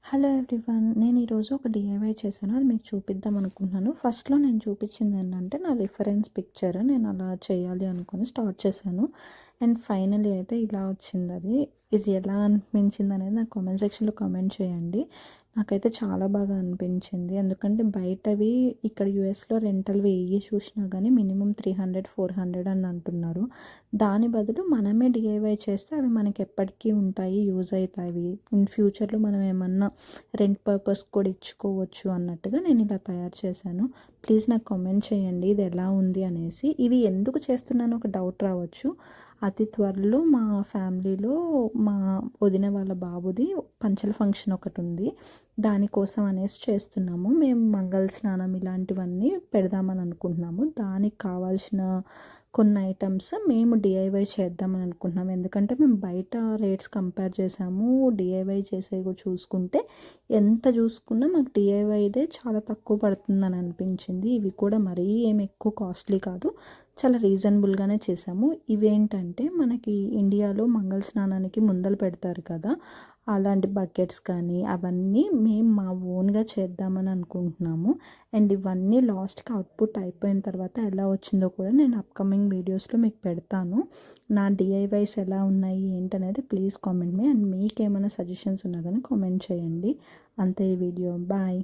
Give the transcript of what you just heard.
Hello everyone. నేను ఈరోజు ఒక డిఐవై చేశాను. అది మీకు చూపిద్దాం అనుకుంటున్నాను. ఫస్ట్‌లో నేను చూపించింది ఏంటంటే నా రిఫరెన్స్ పిక్చర్. నేను అలా చేయాలి అనుకుని స్టార్ట్ చేశాను. అండ్ ఫైనల్లీ అయితే ఇలా వచ్చిందది. ఇది ఎలా అనిపించింది అనేది నాకు కామెంట్ సెక్షన్‌లో కామెంట్ చేయండి. నాకైతే చాలా బాగా అనిపించింది. ఎందుకంటే బయటవి ఇక్కడ యూఎస్‌లో రెంటల్‌వి ఏయి చూసినా గానీ మినిమమ్ 300, 400 అని అంటున్నారు. దాని బదులు మనమే డిఐవై చేస్తే అవి మనకి ఎప్పటికీ ఉంటాయి, యూజ్ అవుతాయి. ఇన్ ఫ్యూచర్‌లో మనం ఏమన్నా రెంట్ పర్పస్ కూడా ఇచ్చుకోవచ్చు అన్నట్టుగా నేను ఇలా తయారు చేశాను. ప్లీజ్ నాకు కామెంట్ చేయండి ఇది ఎలా ఉంది అనేసి. ఇవి ఎందుకు చేస్తున్నానో ఒక డౌట్ రావచ్చు. అతి త్వరలో మా ఫ్యామిలీలో మా వదిన వాళ్ళ బాబుది పంచల ఫంక్షన్ ఒకటి ఉంది. దానికోసం అనేసి చేస్తున్నాము. మేము మంగళ స్నానం ఇలాంటివన్నీ పెడదామని అనుకుంటున్నాము. దానికి కావాల్సిన కొన్ని ఐటమ్స్ మేము డిఐవై చేద్దామని అనుకుంటున్నాము. ఎందుకంటే మేము బయట రేట్స్ కంపేర్ చేసాము. డిఐవై చేసేవి చూసుకుంటే ఎంత చూసుకున్నా మాకు డిఐవైదే చాలా తక్కువ పడుతుందని అనిపించింది. ఇవి కూడా మరీ ఏమి ఎక్కువ కాస్ట్లీ కాదు, చాలా రీజనబుల్గానే చేసాము. ఇవేంటంటే మనకి ఇండియాలో మంగళ స్నానానికి ముందలు పెడతారు కదా, అలాంటి బకెట్స్ కానీ అవన్నీ మేము మా ఓన్గా చేద్దామని అనుకుంటున్నాము. అండ్ ఇవన్నీ లాస్ట్కి అవుట్పుట్ అయిపోయిన తర్వాత ఎలా వచ్చిందో కూడా నేను అప్కమింగ్ వీడియోస్లో మీకు పెడతాను. నా డిఐవైస్ ఎలా ఉన్నాయి ఏంటనేది ప్లీజ్ కామెంట్ మీ. అండ్ మీకు ఏమైనా సజెషన్స్ ఉన్నా కానీ కామెంట్ చేయండి. అంతే ఈ వీడియో. బాయ్.